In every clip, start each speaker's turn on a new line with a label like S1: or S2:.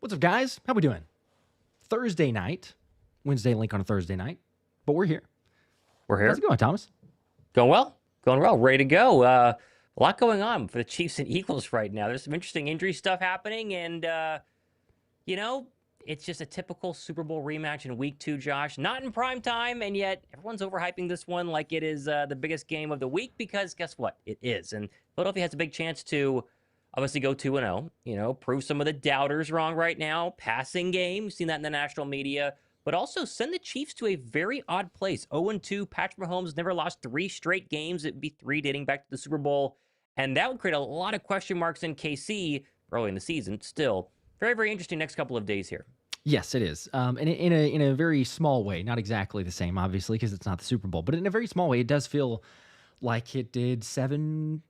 S1: What's up, guys? How we doing? Thursday night, Wednesday Linc on a Thursday night, but we're here.
S2: We're
S1: How's
S2: here.
S1: it going, Thomas?
S2: Going well. Going well. Ready to go. A lot going on for the Chiefs and Eagles right now. There's some interesting injury stuff happening, and you know, it's just a typical Super Bowl rematch in Week 2, Josh. Not in prime time, and yet everyone's overhyping this one like it is the biggest game of the week because guess what? It is. And Philadelphia has a big chance to obviously go 2-0, prove some of the doubters wrong right now. Passing game, you've seen that in the national media, but also send the Chiefs to a very odd place. 0-2, Patrick Mahomes never lost 3 straight games. It'd be 3 dating back to the Super Bowl, and that would create a lot of question marks in KC early in the season. Still, very, very interesting next couple of days here.
S1: Yes, it is. And in a very small way, not exactly the same, obviously, because it's not the Super Bowl, but in a very small way, it does feel like it did seven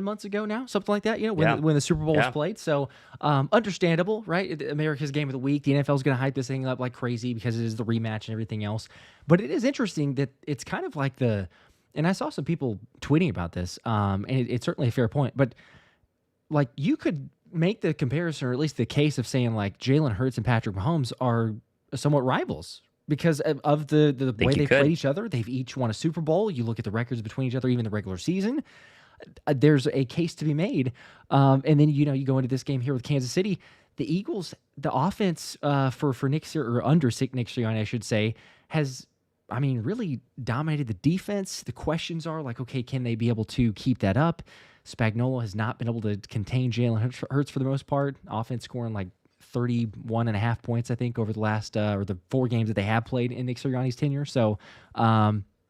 S1: months ago now, something like that, when the Super Bowl was played. So understandable, right? America's game of the week. The NFL is going to hype this thing up like crazy because it is the rematch and everything else. But it is interesting that it's kind of like and I saw some people tweeting about this, and it's certainly a fair point, but like you could make the comparison, or at least the case of saying like Jalen Hurts and Patrick Mahomes are somewhat rivals because of the way they played each other. They've each won a Super Bowl. You look at the records between each other, even the regular season. There's a case to be made. And then, you go into this game here with Kansas City. The Eagles, the offense for Nick Sirianni, or under Nick Sirianni, I should say, has, really dominated the defense. The questions are like, okay, can they be able to keep that up? Spagnuolo has not been able to contain Jalen Hurts for the most part. Offense scoring like 31.5 points, I think, over the last or the 4 games that they have played in Nick Sirianni's tenure. So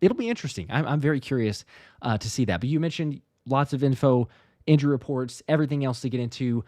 S1: it'll be interesting. I'm very curious to see that. But you mentioned lots of info, injury reports, everything else to get into.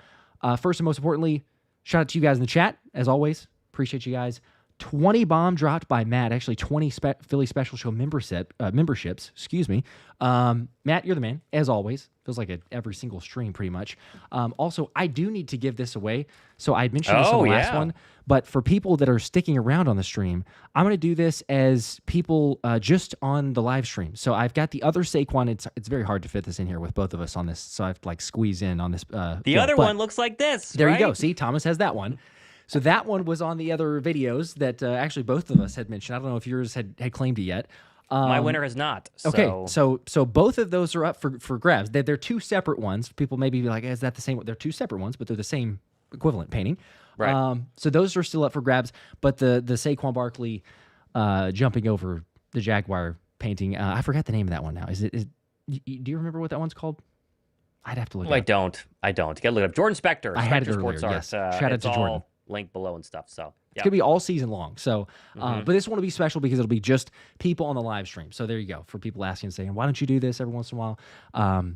S1: First and most importantly, shout out to you guys in the chat. As always, appreciate you guys. 20 bomb dropped by Matt. Actually, 20 Philly Special Show memberships. Excuse me. Matt, you're the man, as always. Feels like every single stream, pretty much. Also, I do need to give this away. So I mentioned this on the last one. But for people that are sticking around on the stream, I'm going to do this as people just on the live stream. So I've got the other Saquon. It's very hard to fit this in here with both of us on this. So I have to squeeze in on this.
S2: The other one looks like this.
S1: There
S2: right?
S1: you go. See, Thomas has that one. So that one was on the other videos that actually both of us had mentioned. I don't know if yours had claimed it yet.
S2: My winner has not. So.
S1: Okay, so both of those are up for grabs. They're 2 separate ones. People maybe be like, is that the same? They're 2 separate ones, but they're the same equivalent painting.
S2: Right.
S1: So those are still up for grabs. But the Saquon Barkley jumping over the Jaguar painting, I forgot the name of that one now. Do you remember what that one's called? I'd have to look it up.
S2: I don't. You gotta look it up. Jordan Spector.
S1: I had it earlier,
S2: Sports
S1: yes.
S2: Art.
S1: Shout out to Jordan.
S2: Link below and stuff. So
S1: it's gonna be all season long. So, but this one will be special because it'll be just people on the live stream. So there you go. For people asking and saying, why don't you do this every once in a while?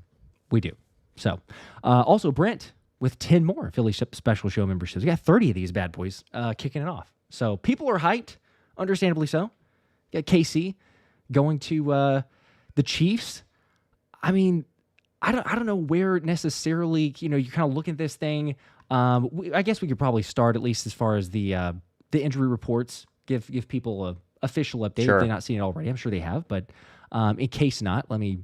S1: We do. So, also Brent with 10 more Philly Special Show memberships. We got 30 of these bad boys kicking it off. So people are hyped, understandably so. Got KC going to the Chiefs. I don't know where necessarily, you kind of look at this thing. I guess we could probably start at least as far as the injury reports, give people a official update if they've not seen it already. I'm sure they have, but in case not, let me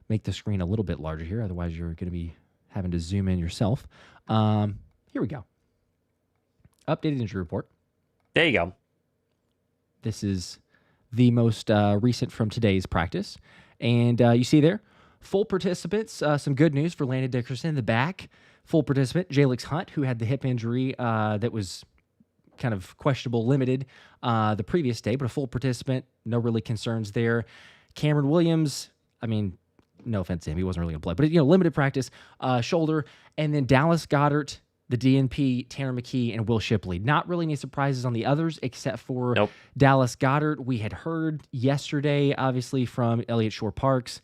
S1: make the screen a little bit larger here. Otherwise, you're going to be having to zoom in yourself. Here we go. Updated injury report.
S2: There you go.
S1: This is the most recent from today's practice. And you see there, full participants, some good news for Landon Dickerson in the back. Full participant, Jalen Hunt, who had the hip injury that was kind of questionable, limited the previous day, but a full participant, no really concerns there. Cameron Williams, no offense to him, he wasn't really going to play, but limited practice, shoulder, and then Dallas Goedert, the DNP, Tanner McKee, and Will Shipley. Not really any surprises on the others except for Dallas Goedert. We had heard yesterday, obviously, from Elliott Shore-Parks.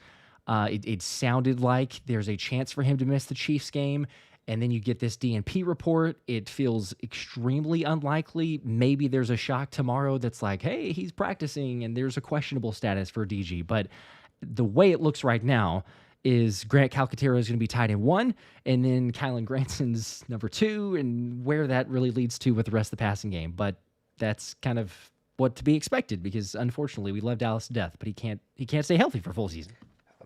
S1: It sounded like there's a chance for him to miss the Chiefs game. And then you get this DNP report. It feels extremely unlikely. Maybe there's a shock tomorrow that's like, hey, he's practicing and there's a questionable status for DG. But the way it looks right now is Grant Calcaterra is going to be tied in 1, and then Kylan Granson's number 2, and where that really leads to with the rest of the passing game. But that's kind of what to be expected because, unfortunately, we love Dallas to death, but he can't stay healthy for a full season.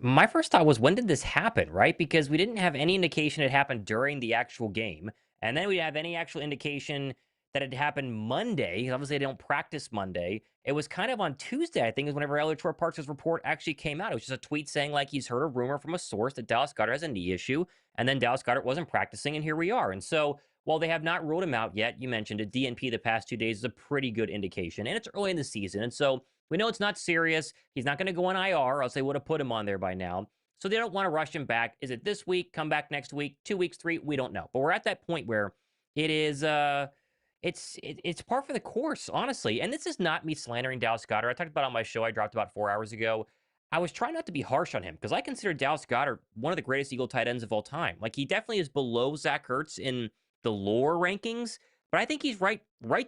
S2: My first thought was, when did this happen, right? Because we didn't have any indication it happened during the actual game. And then we have any actual indication that it happened Monday. Obviously, they don't practice Monday. It was kind of on Tuesday, I think, is whenever Elliot Parks' report actually came out. It was just a tweet saying, like, he's heard a rumor from a source that Dallas Goedert has a knee issue, and then Dallas Goedert wasn't practicing, and here we are. And so, while they have not ruled him out yet, you mentioned a DNP the past 2 days is a pretty good indication, and it's early in the season. And so, we know it's not serious. He's not going to go on IR, or else they would have put him on there by now. So they don't want to rush him back. Is it this week? Come back next week? 2 weeks? 3? We don't know. But we're at that point where it is it's par for the course, honestly. And this is not me slandering Dallas Goedert. I talked about it on my show I dropped about 4 hours ago. I was trying not to be harsh on him because I consider Dallas Goedert one of the greatest Eagle tight ends of all time. Like, he definitely is below Zach Ertz in the lore rankings, but I think he's right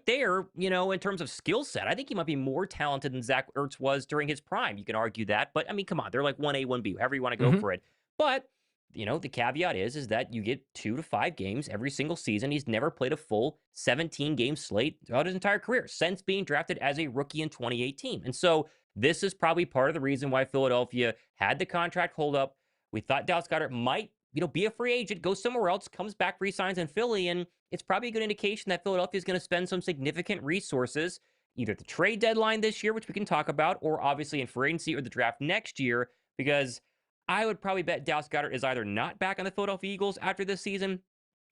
S2: there, in terms of skill set. I think he might be more talented than Zach Ertz was during his prime. You can argue that, but I mean, come on, they're like 1A, 1B, however you want to go for it. But the caveat is that you get 2 to 5 games every single season. He's never played a full 17-game slate throughout his entire career since being drafted as a rookie in 2018. And so this is probably part of the reason why Philadelphia had the contract hold up. We thought Dallas Goedert might, be a free agent, go somewhere else, comes back, resigns in Philly, and it's probably a good indication that Philadelphia is going to spend some significant resources either at the trade deadline this year, which we can talk about, or obviously in free agency or the draft next year, because I would probably bet Dallas Goedert is either not back on the Philadelphia Eagles after this season,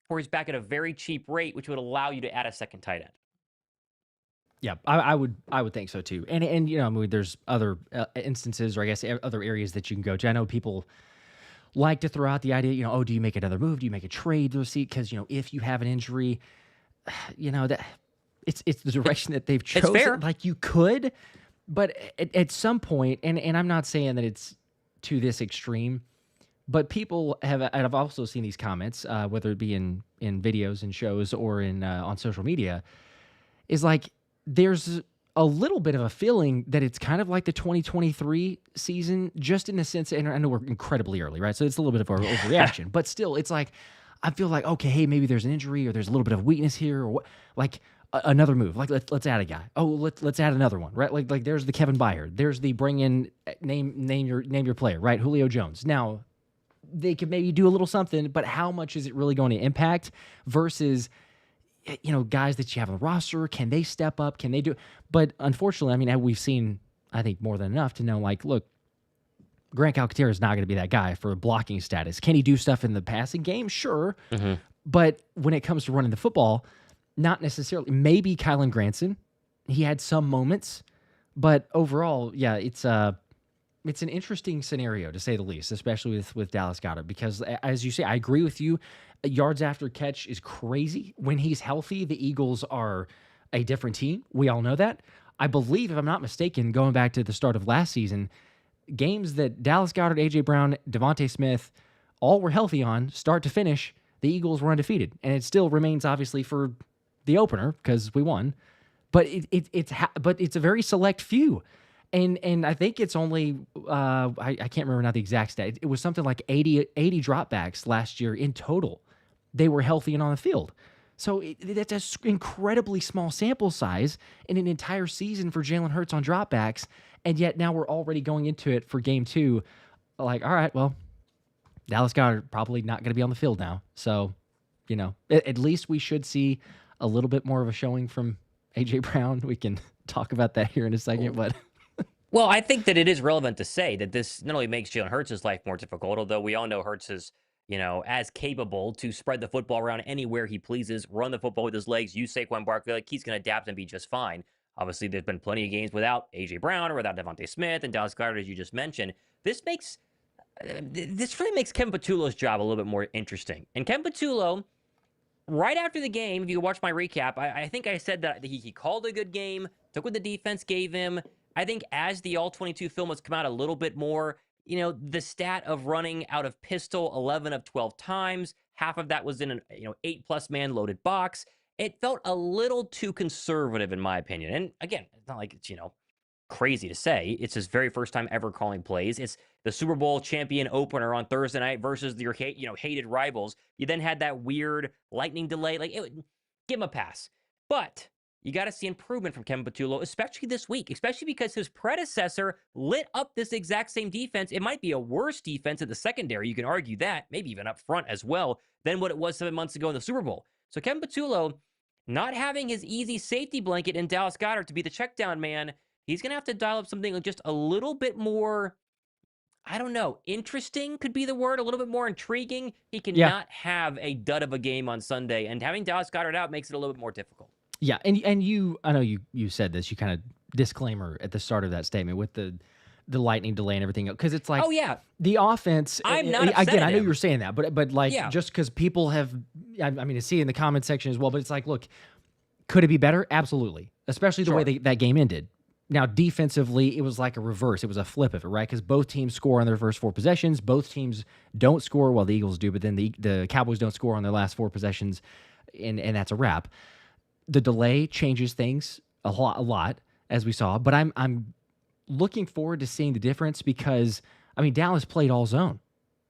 S2: or he's back at a very cheap rate, which would allow you to add a second tight end.
S1: Yeah, I would think so too. And I mean, there's other instances, or I guess other areas that you can go to. I know people like to throw out the idea, do you make another move? Do you make a trade to see? Because if you have an injury, that it's the direction that they've chosen.
S2: It's fair.
S1: Like, you could, but at some point, and I'm not saying that it's to this extreme, but people I've also seen these comments, whether it be in videos and shows or in on social media, is like there's a little bit of a feeling that it's kind of like the 2023 season, just in the sense, and I know we're incredibly early, right? So it's a little bit of an overreaction, but still, it's like, I feel like, okay, hey, maybe there's an injury or there's a little bit of weakness here, or what, like another move. Like, let's add a guy. Oh, let's add another one, right? Like there's the Kevin Byard. There's the bring in, name your player, right? Julio Jones. Now, they could maybe do a little something, but how much is it really going to impact versus, guys that you have on the roster? Can they step up? Can they do? But unfortunately, I mean, we've seen, I think, more than enough to know, like, look, Grant Calcaterra is not going to be that guy for blocking status. Can he do stuff in the passing game? Sure. But when it comes to running the football, not necessarily. Maybe Kylan Granson. He had some moments, but overall, yeah, it's an interesting scenario, to say the least, especially with Dallas Goedert, because, as you say, I agree with you. Yards after catch is crazy. When he's healthy, the Eagles are a different team. We all know that. I believe, if I'm not mistaken, going back to the start of last season, games that Dallas Goedert, A.J. Brown, Devontae Smith all were healthy on, start to finish, the Eagles were undefeated. And it still remains, obviously, for the opener, because we won. But it's a very select few. And I think it's only, I can't remember now the exact stat. It was something like 80 dropbacks last year in total. They were healthy and on the field. So that's an incredibly small sample size in an entire season for Jalen Hurts on dropbacks. And yet now we're already going into it for game 2. Like, all right, well, Dallas Goedert probably not going to be on the field now. So, at least we should see a little bit more of a showing from A.J. Brown. We can talk about that here in a second, but...
S2: Well, I think that it is relevant to say that this not only makes Jalen Hurts' life more difficult, although we all know Hurts is, as capable to spread the football around anywhere he pleases, run the football with his legs, use Saquon Barkley, like he's going to adapt and be just fine. Obviously, there's been plenty of games without A.J. Brown or without Devontae Smith and Dallas Goedert, as you just mentioned. This really makes Kevin Patullo's job a little bit more interesting. And Kevin Patullo, right after the game, if you watch my recap, I think I said that he called a good game, took what the defense gave him. I think as the All-22 film has come out a little bit more, the stat of running out of pistol 11 of 12 times, half of that was in an 8+ man loaded box. It felt a little too conservative, in my opinion. And again, it's not like it's, crazy to say. It's his very first time ever calling plays. It's the Super Bowl champion opener on Thursday night versus your hated rivals. You then had that weird lightning delay. Give him a pass. But you got to see improvement from Kevin Patullo, especially this week, especially because his predecessor lit up this exact same defense. It might be a worse defense in the secondary. You can argue that, maybe even up front as well, than what it was 7 months ago in the Super Bowl. So Kevin Patullo, not having his easy safety blanket in Dallas Goedert to be the check down man, he's going to have to dial up something just a little bit more, I don't know, interesting could be the word, a little bit more intriguing. He cannot have a dud of a game on Sunday, and having Dallas Goedert out makes it a little bit more difficult.
S1: Yeah, and you, I know you said this, you kind of disclaimer at the start of that statement with the lightning delay and everything, because it's like,
S2: oh yeah,
S1: the offense.
S2: I'm not upset
S1: again.
S2: at
S1: I know
S2: him.
S1: you were saying that, but like, just because people have, I mean, to see in the comment section as well. But it's like, look, could it be better? Absolutely, especially the way that game ended. Now, defensively, it was like a reverse. It was a flip of it, right? Because both teams score on their first 4 possessions. Both teams don't score, well, the Eagles do, but then the Cowboys don't score on their last 4 possessions, and that's a wrap. The delay changes things a lot, as we saw. But I'm looking forward to seeing the difference because, I mean, Dallas played all zone.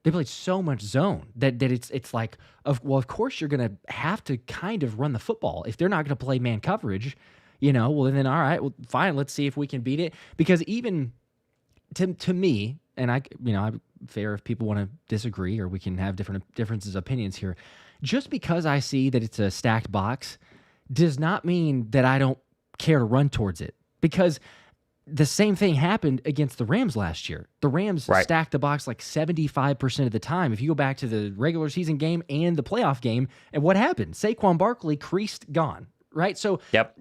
S1: They played so much zone that it's like, of course you're going to have to kind of run the football. If they're not going to play man coverage, well, then all right, well, fine, let's see if we can beat it. Because even to me, and I'm fair if people want to disagree or we can have differences of opinions here. Just because I see that it's a stacked box does not mean that I don't care to run towards it. Because the same thing happened against the Rams last year. The Rams stacked the box like 75% of the time. If you go back to the regular season game and the playoff game, and what happened? Saquon Barkley creased, gone, right? So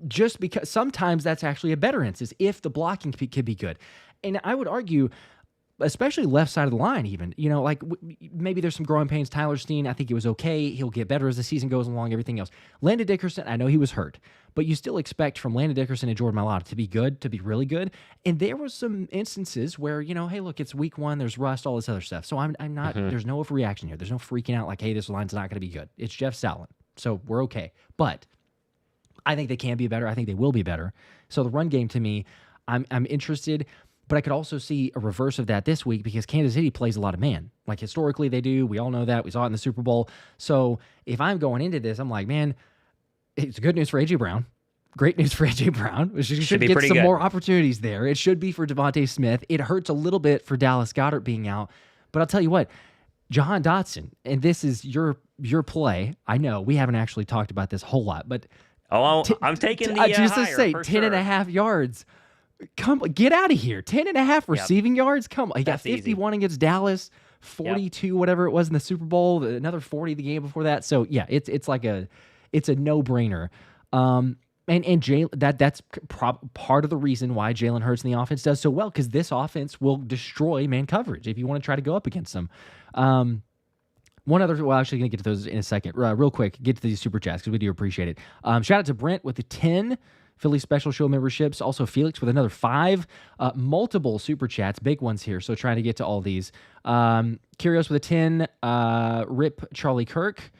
S1: just because sometimes that's actually a better instance if the blocking could be good. And I would argue, especially left side of the line even, like maybe there's some growing pains. Tyler Steen, I think it was okay. He'll get better as the season goes along, everything else. Landon Dickerson, I know he was hurt, but you still expect from Landon Dickerson and Jordan Mailata to be good, to be really good. And there was some instances where, hey, look, it's week 1, there's rust, all this other stuff. So I'm not, there's no overreaction here. There's no freaking out like, hey, this line's not going to be good. It's Jeff Sallen. So we're okay. But I think they can be better. I think they will be better. So the run game to me, I'm interested. But I could also see a reverse of that this week because Kansas City plays a lot of man. Like historically they do. We all know that. We saw it in the Super Bowl. So if I'm going into this, I'm like, man, it's good news for A.J. Brown. Great news for A.J. Brown. We should get some more opportunities there. It should be for Devontae Smith. It hurts a little bit for Dallas Goedert being out. But I'll tell you what, Jahan Dotson, and this is your play. I know we haven't actually talked about this a whole lot, but
S2: I'm taking the
S1: just
S2: higher,
S1: to say, 10.5 yards. Come get out of here. 10.5 receiving yards. Come on. He got 51 against Dallas, 42, whatever it was in the Super Bowl, another 40 the game before that. So yeah, it's a no-brainer. And Jalen, that's part of the reason why Jalen Hurts and the offense does so well, because this offense will destroy man coverage if you want to try to go up against them. One other, well, actually going to get to those in a second. Real quick, get to these super chats because we do appreciate it. Shout out to Brent with the 10 Philly Special Show memberships. Also Felix with another 5. Multiple super chats, big ones here. So trying to get to all these. Curios with a 10. Rip Charlie Kirk.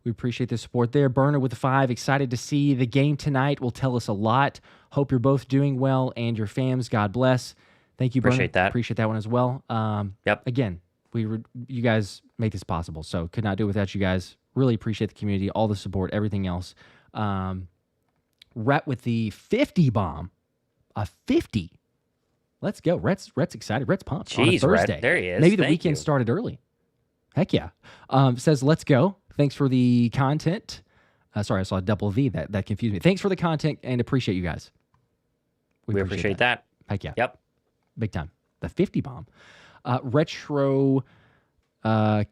S1: We appreciate the support there. Burner with a 5. Excited to see the game tonight. Will tell us a lot. Hope you're both doing well and your fams. God bless. Thank you, Burner. Appreciate that one as well. Again, you guys make this possible. So could not do it without you guys. Really appreciate the community, all the support, everything else. Rhett with the 50 bomb. A 50. Let's go. Rhett's excited. Rhett's pumped.
S2: Jeez,
S1: on a Thursday.
S2: Rhett, there he is.
S1: Maybe the weekend started early. Heck yeah. Says, let's go. Thanks for the content. Sorry, I saw a double V. That confused me. Thanks for the content and appreciate you guys.
S2: We appreciate that.
S1: Heck yeah.
S2: Yep.
S1: Big time. The 50 bomb. Retro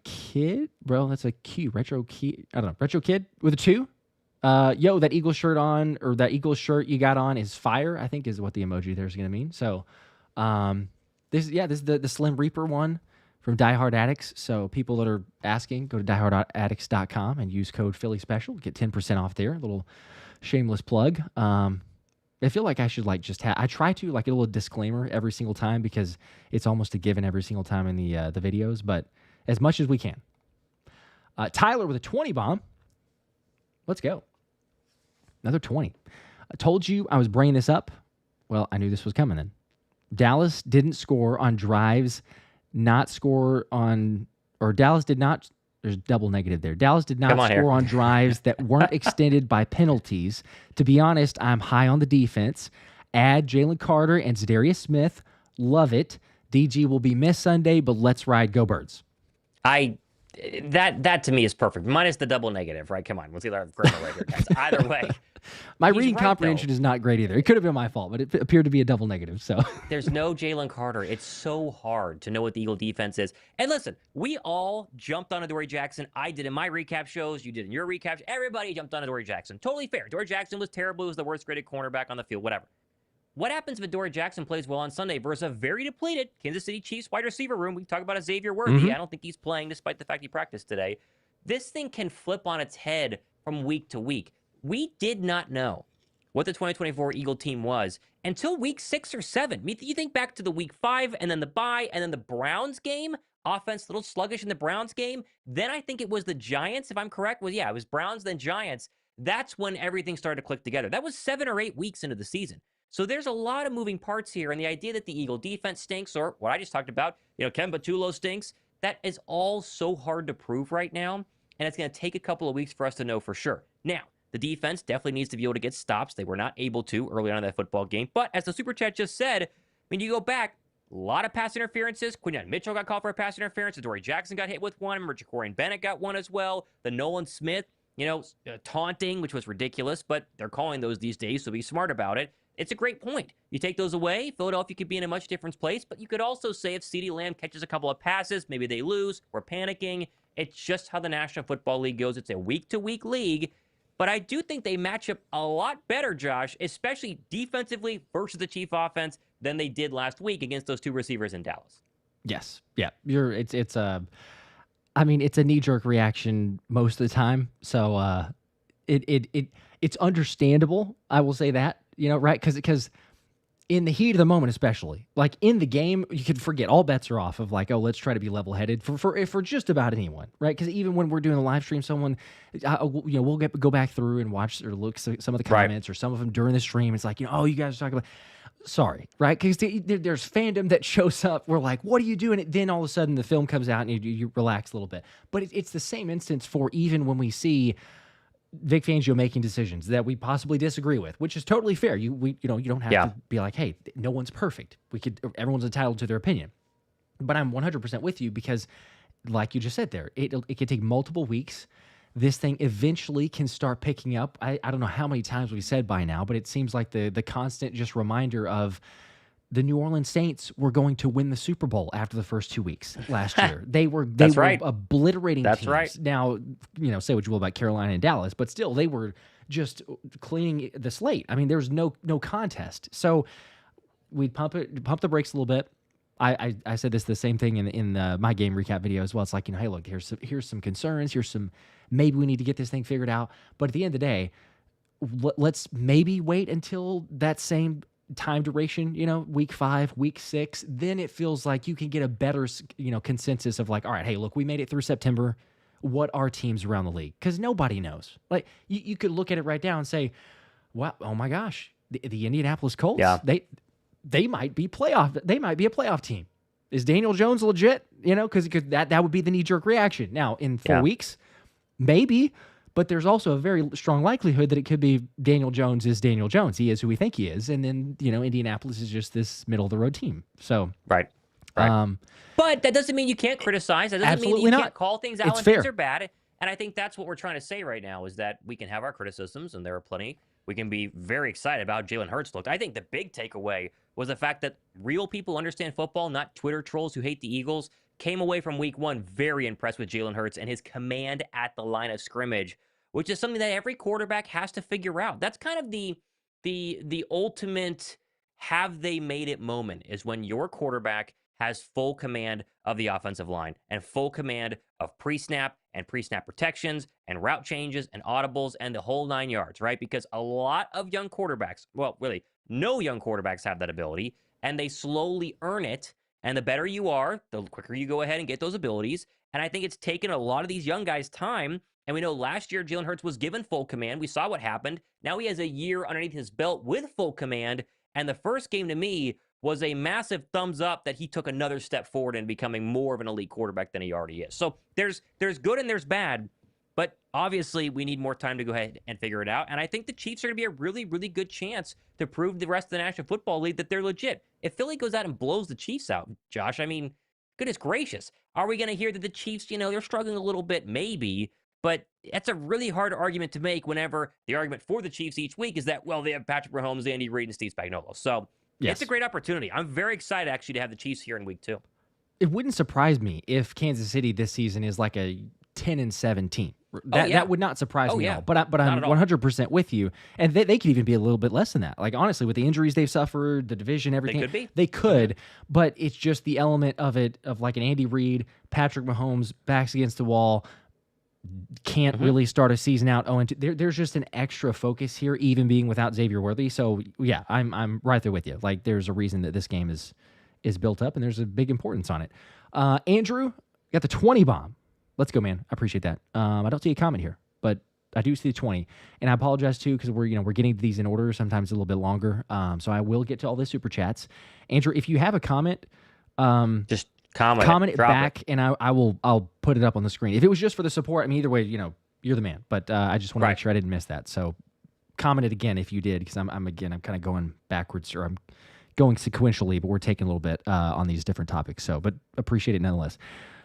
S1: Kid. Bro, that's a Q. Retro Kid. I don't know. Retro Kid with a 2. Yo, that Eagles shirt on, or that Eagles shirt you got on is fire, I think is what the emoji there is going to mean. So, this is the Slim Reaper one from Die Hard Addicts. So people that are asking, go to diehardaddicts.com and use code Philly Special. Get 10% off there. A little shameless plug. I feel like I should I try to like a little disclaimer every single time because it's almost a given every single time in the videos, but as much as we can. Tyler with a 20 bomb. Let's go. Another 20. I told you I was bringing this up. Well, I knew this was coming then. Dallas didn't score on drives, Dallas did not, there's double negative there. Dallas did not score on drives that weren't extended by penalties. To be honest, I'm high on the defense. Add Jalen Carter and DariusSmith. Love it. DG will be missed Sunday, but let's ride. Go Birds.
S2: I That to me is perfect. Minus the double negative, right? Come on, let's either have grammar right here, guys. Either way,
S1: my
S2: he's
S1: reading
S2: right,
S1: comprehension
S2: though.
S1: is not great either. It could have been my fault, but it appeared to be a double negative. So
S2: There's no Jalen Carter. It's so hard to know what the Eagle defense is. And listen, we all jumped on Adoree Jackson. I did in my recap shows. You did in your recaps. Everybody jumped on Adoree Jackson. Totally fair. Adoree Jackson was terrible. He was the worst graded cornerback on the field. Whatever. What happens if Adoree Jackson plays well on Sunday versus a very depleted Kansas City Chiefs wide receiver room? We talk about a Xavier Worthy. I don't think he's playing despite the fact he practiced today. This thing can flip on its head from week to week. We did not know what the 2024 Eagle team was until week 6 or 7. You think back to the week 5 and then the bye and then the Browns game. Offense a little sluggish in the Browns game. Then I think it was the Giants, if I'm correct. Well, yeah, it was Browns, then Giants. That's when everything started to click together. That was 7 or 8 weeks into the season. So there's a lot of moving parts here, and the idea that the Eagle defense stinks, or what I just talked about, Ken Patullo stinks, that is all so hard to prove right now, and it's going to take a couple of weeks for us to know for sure. Now, the defense definitely needs to be able to get stops. They were not able to early on in that football game, but as the Super Chat just said, when you go back, a lot of pass interferences. Quinyon Mitchell got called for a pass interference. Adoree Jackson got hit with one. Jacorian Bennett got one as well. The Nolan Smith, taunting, which was ridiculous, but they're calling those these days, so be smart about it. It's a great point. You take those away, Philadelphia could be in a much different place, but you could also say if CeeDee Lamb catches a couple of passes, maybe they lose, we're panicking. It's just how the National Football League goes. It's a week-to-week league, but I do think they match up a lot better, Josh, especially defensively versus the Chief offense than they did last week against those two receivers in Dallas.
S1: yes, yeah, it's I mean, it's a knee-jerk reaction most of the time, so it's understandable. I will say that, right? Because in the heat of the moment, especially like in the game, you could forget all bets are off of like, oh, let's try to be level-headed for just about anyone, right? Because even when we're doing the live stream, someone, we'll go back through and watch or look some of the comments or some of them during the stream. It's like, oh, you guys are talking about. Sorry, right? Because there's fandom that shows up. We're like, what are you doing? And then all of a sudden the film comes out and you relax a little bit. But it's the same instance for even when we see Vic Fangio making decisions that we possibly disagree with, which is totally fair. You don't have to be like, hey, no one's perfect. Everyone's entitled to their opinion. But I'm 100% with you because, like you just said there, it could take multiple weeks. This thing eventually can start picking up. I don't know how many times we've said by now, but it seems like the constant just reminder of the New Orleans Saints were going to win the Super Bowl after the first 2 weeks last year. They were obliterating teams.
S2: Right.
S1: Now, say what you will about Carolina and Dallas, but still they were just cleaning the slate. I mean, there's no contest. So we'd pump the brakes a little bit. I said the same thing in my game recap video as well. It's like, hey, look, here's some concerns. Here's some, maybe we need to get this thing figured out. But at the end of the day, let's maybe wait until that same time duration, week 5, week 6, then it feels like you can get a better, consensus of like, all right, hey, look, we made it through September. What are teams around the league? Because nobody knows. Like you could look at it right now and say, wow, oh my gosh, the Indianapolis Colts, they might be playoff. They might be a playoff team. Is Daniel Jones legit? Because that would be the knee-jerk reaction. Now, in 4 weeks, maybe, but there's also a very strong likelihood that it could be Daniel Jones is Daniel Jones. He is who we think he is. And then, Indianapolis is just this middle-of-the-road team. So
S2: Right. But that doesn't mean you can't criticize. That doesn't mean that you can't call things out when things are bad. And I think that's what we're trying to say right now is that we can have our criticisms, and there are plenty. We can be very excited about how Jalen Hurts looked. I think the big takeaway was the fact that real people understand football, not Twitter trolls who hate the Eagles, came away from week 1 very impressed with Jalen Hurts and his command at the line of scrimmage, which is something that every quarterback has to figure out. That's kind of the ultimate have they made it moment, is when your quarterback has full command of the offensive line and full command of pre-snap and pre-snap protections and route changes and audibles and the whole 9 yards, right? Because a lot of young quarterbacks, well, really, no young quarterbacks have that ability, and they slowly earn it. And the better you are, the quicker you go ahead and get those abilities. And I think it's taken a lot of these young guys time. And we know last year Jalen Hurts was given full command. We saw what happened. Now he has a year underneath his belt with full command. And the first game to me was a massive thumbs up that he took another step forward in becoming more of an elite quarterback than he already is. So there's good and there's bad. But obviously, we need more time to go ahead and figure it out. And I think the Chiefs are going to be a really, really good chance to prove the rest of the National Football League that they're legit. If Philly goes out and blows the Chiefs out, Josh, I mean, goodness gracious, are we going to hear that the Chiefs, they're struggling a little bit? Maybe. But that's a really hard argument to make whenever the argument for the Chiefs each week is that, well, they have Patrick Mahomes, Andy Reid, and Steve Spagnuolo. So it's a great opportunity. I'm very excited, actually, to have the Chiefs here in week 2.
S1: It wouldn't surprise me if Kansas City this season is like a 10-7 team. That would not surprise me at all. But I'm 100% with you. And they could even be a little bit less than that. Like, honestly, with the injuries they've suffered, the division, everything. They could. But it's just the element of it, of like an Andy Reid, Patrick Mahomes, backs against the wall, can't really start a season out 0-2. There's just an extra focus here, even being without Xavier Worthy. So, yeah, I'm right there with you. Like, there's a reason that this game is built up, and there's a big importance on it. Andrew got the 20 bomb. Let's go, man. I appreciate that. I don't see a comment here, but I do see the 20. And I apologize, too, because we're getting these in order, sometimes a little bit longer. So I will get to all the super chats. Andrew, if you have a comment,
S2: just comment
S1: it back, and I'll put it up on the screen. If it was just for the support, I mean, either way, you're the man. But I just want to make sure I didn't miss that. So comment it again if you did, because I'm kind of going backwards, or I'm going sequentially, but we're taking a little bit on these different topics. So, but appreciate it nonetheless.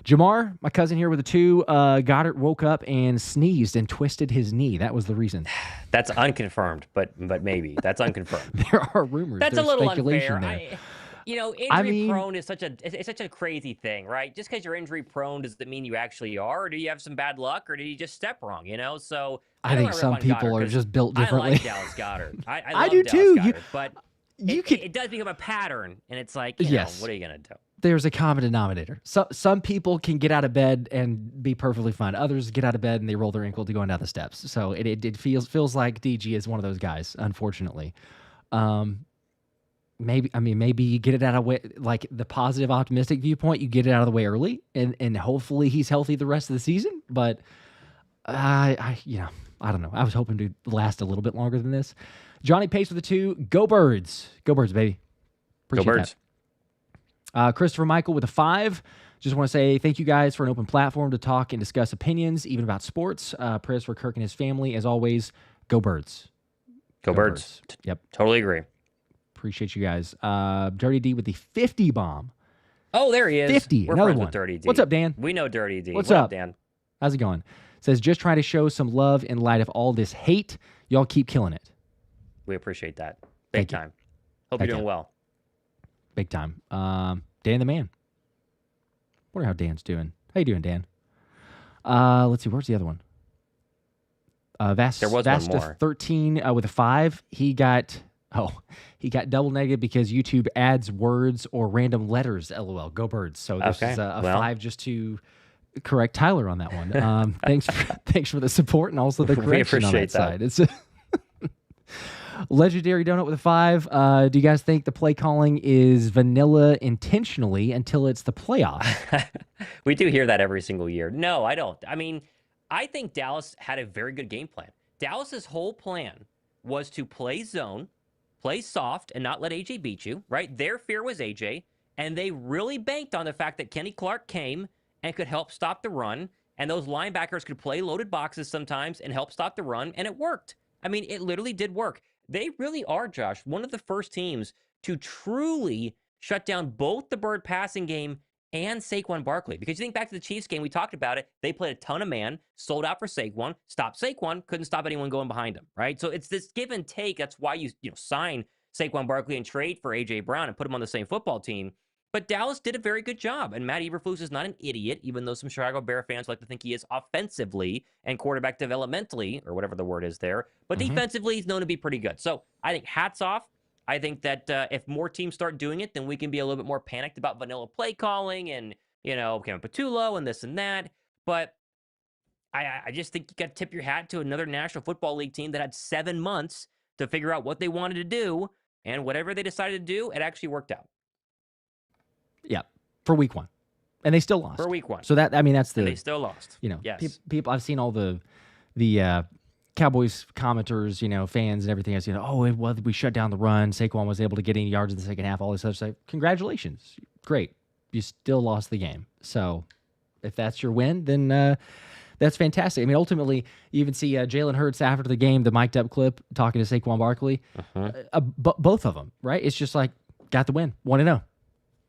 S1: Jamar, my cousin here with a 2, Goedert woke up and sneezed and twisted his knee. That was the reason.
S2: That's unconfirmed, but maybe. That's unconfirmed.
S1: There are rumors.
S2: That's
S1: There's
S2: a little
S1: speculation
S2: unfair.
S1: There.
S2: Injury prone is such a crazy thing, right? Just because you're injury prone, does that mean you actually are, or do you have some bad luck, or did you just step wrong? So
S1: I think some people are just built differently.
S2: I like Dallas Goedert. I
S1: do
S2: Dallas
S1: too.
S2: Goedert, but it does become a pattern, and it's like, what are you gonna do?
S1: There's a common denominator. So some people can get out of bed and be perfectly fine. Others get out of bed and they roll their ankle to going down the steps. So it feels like DG is one of those guys, unfortunately. Maybe you get it out of way, like the positive, optimistic viewpoint. You get it out of the way early, and hopefully he's healthy the rest of the season. But I don't know. I was hoping to last a little bit longer than this. Johnny Pace with a 2. Go Birds, baby. Appreciate
S2: Go Birds.
S1: That. Christopher Michael with a 5. Just want to say thank you guys for an open platform to talk and discuss opinions, even about sports. Prayers for Kirk and his family. As always, go Birds.
S2: Go Birds.
S1: Yep.
S2: Totally agree.
S1: Appreciate you guys. Dirty D with the 50 bomb.
S2: Oh, there he is.
S1: 50.
S2: We're
S1: another
S2: friends
S1: one.
S2: with Dirty D.
S1: What's up, Dan?
S2: We know Dirty D.
S1: What's up,
S2: Dan?
S1: How's it going? Says, just trying to show some love in light of all this hate. Y'all keep killing it.
S2: We appreciate that. Big time. Hope you're doing well.
S1: Big time. Dan the man. Wonder how Dan's doing. How you doing, Dan? Let's see. Where's the other one? Vasta
S2: one more.
S1: 13 with a 5. He got double negative because YouTube adds words or random letters. LOL. Go Birds. So this is a 5 just to correct Tyler on that one. Thanks for the support and also the correction on that side. It's Legendary Donut with a 5. Do you guys think the play calling is vanilla intentionally until it's the playoffs?
S2: We do hear that every single year. No, I don't. I mean, I think Dallas had a very good game plan. Dallas's whole plan was to play zone, play soft, and not let AJ beat you, right? Their fear was AJ, and they really banked on the fact that Kenny Clark came and could help stop the run, and those linebackers could play loaded boxes sometimes and help stop the run, and it worked. I mean, it literally did work. They really are, Josh, one of the first teams to truly shut down both the Bird passing game and Saquon Barkley. Because you think back to the Chiefs game, we talked about it. They played a ton of man, sold out for Saquon, stopped Saquon, couldn't stop anyone going behind him, right? So it's this give and take. That's why you sign Saquon Barkley and trade for A.J. Brown and put him on the same football team. But Dallas did a very good job, and Matt Eberflus is not an idiot, even though some Chicago Bear fans like to think he is offensively and quarterback developmentally, or whatever the word is there. But defensively, he's known to be pretty good. So I think hats off. I think that if more teams start doing it, then we can be a little bit more panicked about vanilla play calling and, Kevin Patullo and this and that. But I just think you got to tip your hat to another National Football League team that had 7 months to figure out what they wanted to do, and whatever they decided to do, it actually worked out.
S1: Yeah, for week 1. And they still lost.
S2: For week 1.
S1: So that's the...
S2: And they still lost.
S1: Yes. People, I've seen all the Cowboys commenters, fans and everything else, we shut down the run. Saquon was able to get 80 yards in the second half, all this stuff. So congratulations. Great. You still lost the game. So if that's your win, then that's fantastic. I mean, ultimately, you even see Jalen Hurts after the game, the mic'd up clip, talking to Saquon Barkley. Both of them, right? It's just like, got the win. 1-0.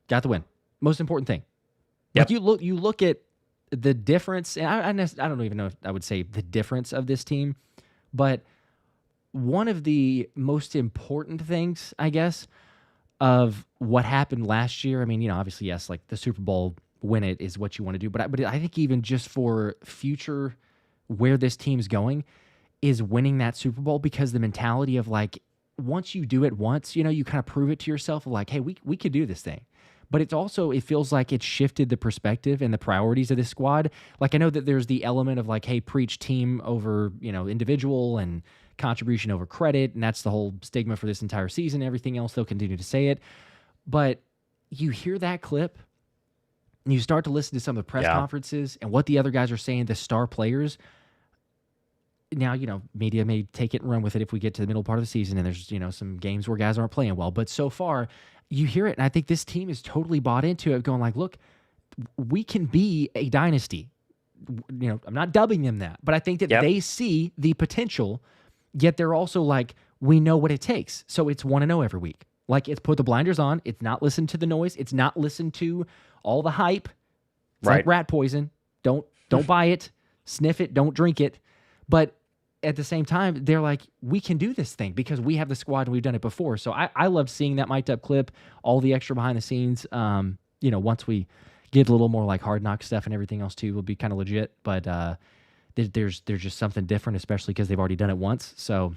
S1: Got the win. Most important thing.
S2: Yep.
S1: Like you look at the difference, and I don't even know if I would say the difference of this team, but one of the most important things, I guess, of what happened last year. I mean, obviously, yes, like the Super Bowl win it is what you want to do, but I think even just for future where this team's going is winning that Super Bowl, because the mentality of like, once you do it once, you kind of prove it to yourself of like, hey, we could do this thing. But it's also, it feels like it's shifted the perspective and the priorities of this squad. Like, I know that there's the element of like, hey, preach team over, individual, and contribution over credit. And that's the whole stigma for this entire season. Everything else, they'll continue to say it. But you hear that clip and you start to listen to some of the press conferences and what the other guys are saying, the star players. Now, media may take it and run with it if we get to the middle part of the season and there's, some games where guys aren't playing well. But so far, you hear it, and I think this team is totally bought into it, going like, look, we can be a dynasty. I'm not dubbing them that, but I think that they see the potential, yet they're also like, we know what it takes. So it's 1-0 every week. Like, it's put the blinders on. It's not listen to the noise. It's not listen to all the hype. It's like rat poison. Don't buy it. Sniff it. Don't drink it. But at the same time, they're like, we can do this thing because we have the squad and we've done it before. So I love seeing that mic'd up clip, all the extra behind the scenes. Once we get a little more like Hard Knock stuff and everything else too, will be kind of legit. But there's just something different, especially because they've already done it once. So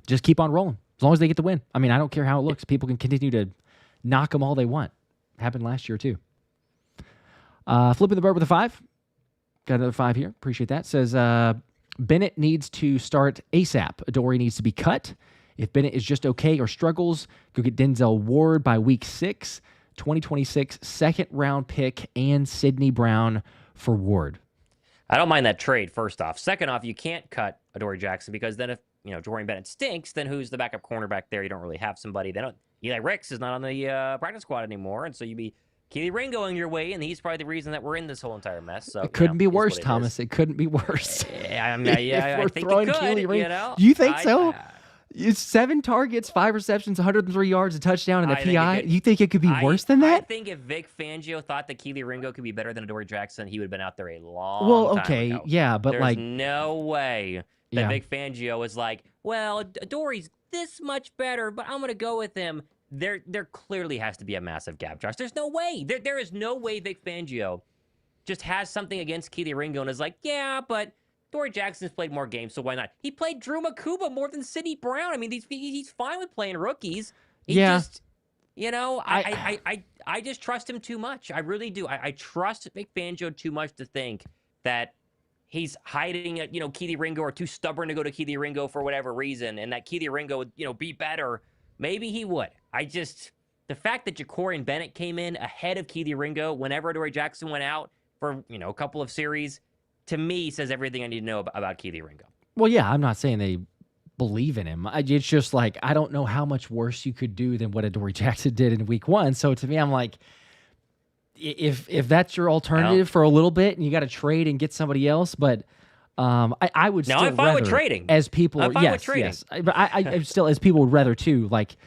S1: just keep on rolling as long as they get the win. I mean, I don't care how it looks. People can continue to knock them all they want. Happened last year too. Flipping the bird with a 5. Got another 5 here. Appreciate that. Says, Bennett needs to start ASAP. Adoree needs to be cut. If Bennett is just okay or struggles, go get Denzel Ward by week 6, 2026 second-round pick, and Sidney Brown for Ward.
S2: I don't mind that trade, first off. Second off, you can't cut Adoree Jackson, because then if Jordan Bennett stinks, then who's the backup cornerback there? You don't really have somebody. Eli Ricks is not on the practice squad anymore, and so you'd be Keely Ringoing your way, and he's probably the reason that we're in this whole entire mess. So
S1: it couldn't be worse, Thomas. It couldn't be worse.
S2: I think it could.
S1: Keely Ringo, you think so? It's 7 targets, 5 receptions, 103 yards, a touchdown, and a PI. You think it could be worse than that?
S2: I think if Vic Fangio thought that Keely Ringo could be better than Adoree Jackson, he would have been out there a long time ago.
S1: Yeah, but
S2: there's no way that Vic Fangio was like, well, Adoree's this much better, but I'm going to go with him. There clearly has to be a massive gap, Josh. There's no way. There is no way Vic Fangio just has something against Keely Ringo and is like, yeah, but Adoree Jackson's played more games, so why not? He played Drew Makuba more than Sidney Brown. I mean, he's fine with playing rookies. I just trust him too much. I really do. I trust Vic Fangio too much to think that he's hiding Keely Ringo, or too stubborn to go to Keely Ringo for whatever reason, and that Keely Ringo would, be better. Maybe he would. The fact that Jacorian Bennett came in ahead of Keely Ringo whenever Adoree Jackson went out for, a couple of series, to me, says everything I need to know about Keely Ringo.
S1: Well, yeah, I'm not saying they believe in him. It's just like, I don't know how much worse you could do than what Adoree Jackson did in week 1. So to me, I'm like, if that's your alternative for a little bit and you got to trade and get somebody else, but I would still
S2: I'm fine with trading.
S1: As people,
S2: I'm fine with trading.
S1: Yes, but I still, as people would rather too, like,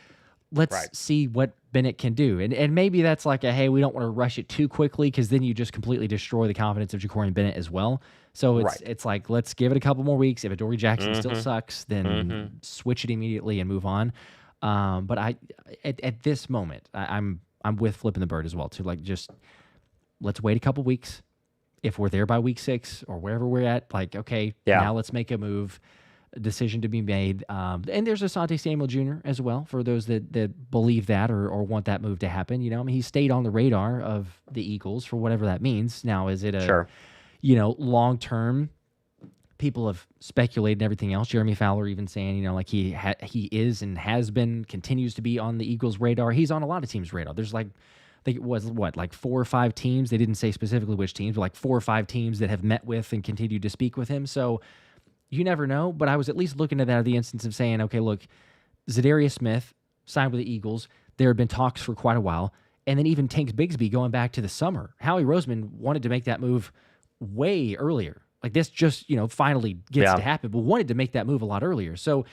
S1: let's see what Bennett can do. And maybe that's like hey, we don't want to rush it too quickly, because then you just completely destroy the confidence of Jacorian Bennett as well. So it's like, let's give it a couple more weeks. If Adoree Jackson still sucks, then switch it immediately and move on. But at this moment, I'm with flipping the bird as well too. Like, just let's wait a couple weeks. If we're there by week 6 or wherever we're at, like, okay, now let's make a move. Decision to be made. And there's Asante Samuel Jr. as well, for those that believe that or want that move to happen. He stayed on the radar of the Eagles for whatever that means. Now, is it a, long-term? People have speculated and everything else. Jeremy Fowler even saying, like he is and has been, continues to be on the Eagles' radar. He's on a lot of teams' radar. There's like, I think it was, like 4 or 5 teams. They didn't say specifically which teams, but like 4 or 5 teams that have met with and continued to speak with him. So you never know, but I was at least looking at that, the instance of saying, okay, look, DariusSmith signed with the Eagles. There have been talks for quite a while. And then even Tank Bigsby going back to the summer. Howie Roseman wanted to make that move way earlier. Like, this just, finally gets to happen, but wanted to make that move a lot earlier. So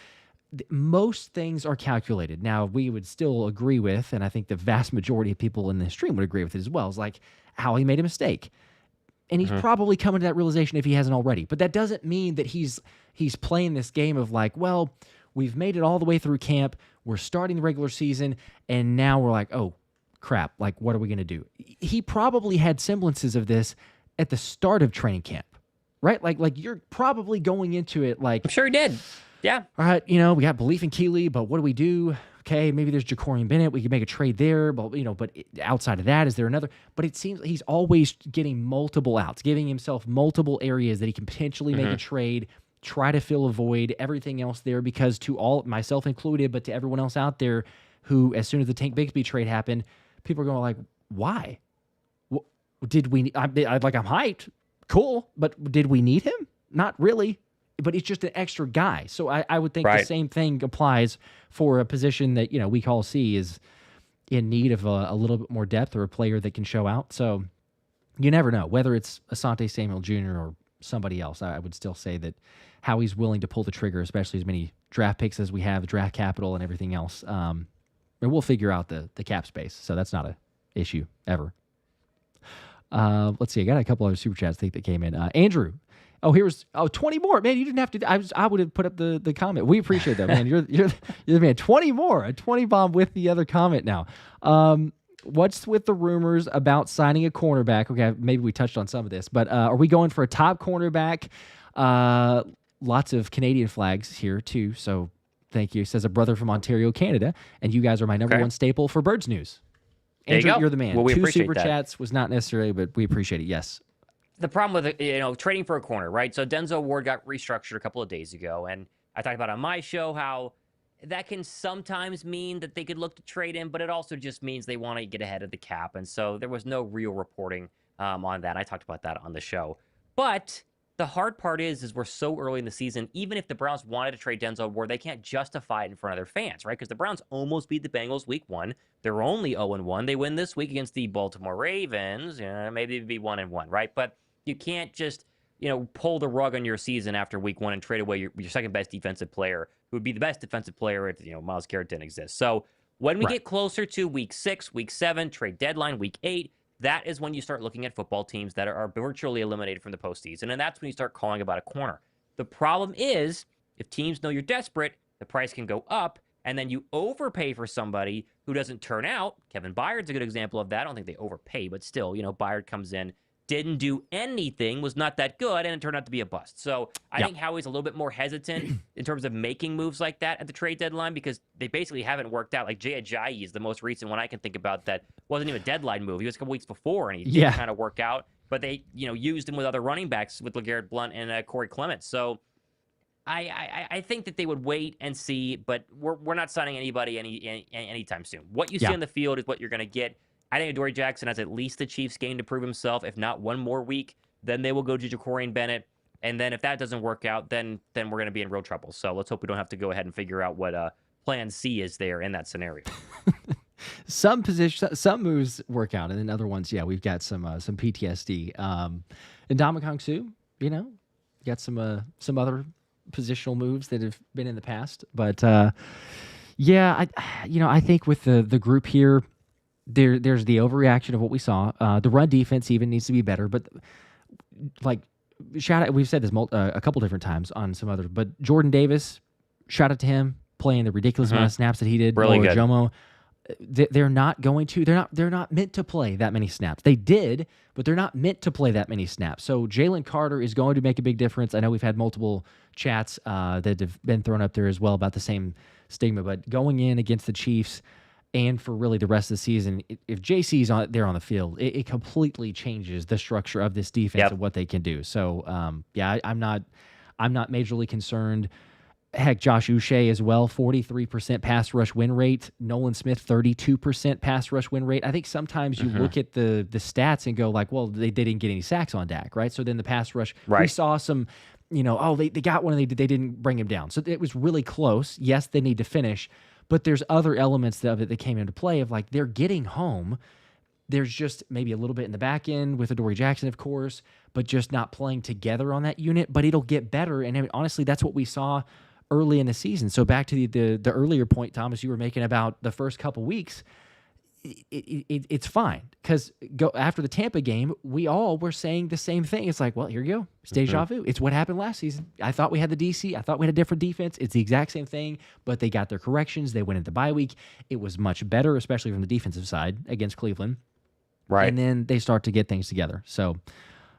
S1: most things are calculated. Now, we would still agree with, and I think the vast majority of people in this stream would agree with it as well, is like how he made a mistake. And he's probably coming to that realization if he hasn't already. But that doesn't mean that he's playing this game of like, well, we've made it all the way through camp, we're starting the regular season, and now we're like, oh, crap, like, what are we going to do? He probably had semblances of this at the start of training camp, right? Like you're probably going into it like...
S2: I'm sure he did. Yeah.
S1: All right, we got belief in Keeley, but what do we do? Okay, maybe there's Jacorian Bennett. We could make a trade there, but but outside of that, is there another? But it seems he's always getting multiple outs, giving himself multiple areas that he can potentially make a trade, try to fill a void, everything else there, because to all, myself included, but to everyone else out there who, as soon as the Tank Bigsby trade happened, people are going like, why? Did we, I'm hyped, cool, but did we need him? Not really. But it's just an extra guy. So I would think the same thing applies for a position that, we call C is in need of a little bit more depth or a player that can show out. So you never know. Whether it's Asante Samuel Jr. or somebody else, I would still say that how he's willing to pull the trigger, especially as many draft picks as we have, draft capital and everything else. And we'll figure out the cap space. So that's not an issue ever. Let's see. I got a couple other super chats I think that came in. Andrew. Oh, 20 more. Man, you didn't have to. I would have put up the comment. We appreciate that, man. You're the man. 20 more. A 20 bomb with the other comment now. What's with the rumors about signing a cornerback? Okay, maybe we touched on some of this, but are we going for a top cornerback? Lots of Canadian flags here, too, so thank you. Says a brother from Ontario, Canada, and you guys are my number one staple for Birds News. Andrew, you're the man.
S2: Well, we
S1: 2
S2: appreciate
S1: super
S2: that.
S1: chats was not necessary, but we appreciate it, yes.
S2: The problem with trading for a corner, right? So Denzel Ward got restructured a couple of days ago, and I talked about on my show how that can sometimes mean that they could look to trade him, but it also just means they want to get ahead of the cap, and so there was no real reporting on that. I talked about that on the show. But the hard part is we're so early in the season, even if the Browns wanted to trade Denzel Ward, they can't justify it in front of their fans, right? Because the Browns almost beat the Bengals week 1. They're only 0-1. They win this week against the Baltimore Ravens. Maybe it'd be 1-1, right? But you can't just, pull the rug on your season after week 1 and trade away your second best defensive player, who would be the best defensive player if, Myles Garrett didn't exist. So when we get closer to week 6, week 7, trade deadline, week 8, that is when you start looking at football teams that are virtually eliminated from the postseason. And that's when you start calling about a corner. The problem is, if teams know you're desperate, the price can go up, and then you overpay for somebody who doesn't turn out. Kevin Byard's a good example of that. I don't think they overpay, but still, Byard comes in, didn't do anything, was not that good, and it turned out to be a bust. So I think Howie's a little bit more hesitant in terms of making moves like that at the trade deadline because they basically haven't worked out. Like Jay Ajayi is the most recent one I can think about that wasn't even a deadline move. He was a couple weeks before, and he didn't kind of work out. But they, used him with other running backs with LeGarrette Blount and Corey Clement. So I think that they would wait and see, but we're not signing anybody anytime soon. What you see on the field is what you're going to get. I think Adoree Jackson has at least the Chiefs game to prove himself. If not one more week, then they will go to Jacorian Bennett. And then if that doesn't work out, then we're going to be in real trouble. So let's hope we don't have to go ahead and figure out what plan C is there in that scenario.
S1: Some moves work out, and then other ones, we've got some PTSD. And Ndamukong Suh, got some other positional moves that have been in the past. But I think with the group here, there's the overreaction of what we saw. The run defense even needs to be better, but shout out. We've said this a couple different times on some other, but Jordan Davis, shout out to him playing the ridiculous amount of snaps that he did.
S2: Really good.
S1: Jomo, they're not meant to play that many snaps. They did, but they're not meant to play that many snaps. So Jalen Carter is going to make a big difference. I know we've had multiple chats that have been thrown up there as well about the same stigma, but going in against the Chiefs. And for really the rest of the season, if JC's there on the field, it completely changes the structure of this defense and what they can do. So, I'm not majorly concerned. Heck, Josh Uche as well, 43% pass rush win rate. Nolan Smith, 32% pass rush win rate. I think sometimes you look at the stats and go like, well, they didn't get any sacks on Dak, right? So then the pass rush, we saw some, they got one and they didn't bring him down. So it was really close. Yes, they need to finish. But there's other elements of it that came into play of they're getting home. There's just maybe a little bit in the back end with Adoree Jackson, of course, but just not playing together on that unit. But it'll get better. And honestly, that's what we saw early in the season. So back to the earlier point, Thomas, you were making about the first couple weeks. It's fine because after the Tampa game, we all were saying the same thing. It's like, well, here you go. It's deja vu. It's what happened last season. I thought we had the DC. I thought we had a different defense. It's the exact same thing, but they got their corrections. They went into bye week. It was much better, especially from the defensive side against Cleveland.
S2: Right.
S1: And then they start to get things together. So,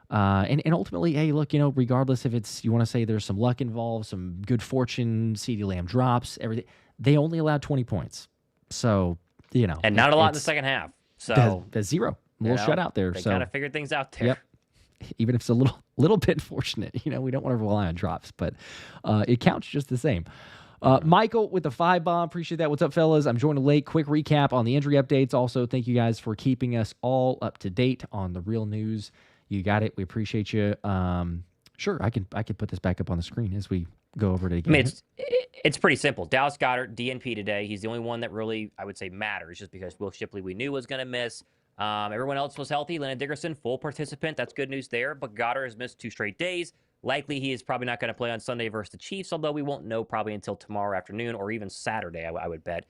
S1: and ultimately, hey, look, regardless if it's, you want to say there's some luck involved, some good fortune, CeeDee Lamb drops, everything, they only allowed 20 points. So,
S2: and not a lot in the second half. So
S1: the zero, a little shutout there.
S2: They
S1: so
S2: kind of figured things out there.
S1: Yep. Even if it's a little bit fortunate, we don't want to rely on drops, but it counts just the same. Michael with the 5 bomb. Appreciate that. What's up, fellas? I'm joining late. Quick recap on the injury updates. Also, thank you guys for keeping us all up to date on the real news. You got it. We appreciate you. Sure, I can put this back up on the screen as we go over it again.
S2: I mean, it's pretty simple. Dallas Goedert, DNP today. He's the only one that really, I would say, matters, just because Will Shipley we knew was going to miss. Everyone else was healthy. Landon Dickerson, full participant. That's good news there. But Goddard has missed 2 straight days. Likely he is probably not going to play on Sunday versus the Chiefs, although we won't know probably until tomorrow afternoon or even Saturday, I would bet.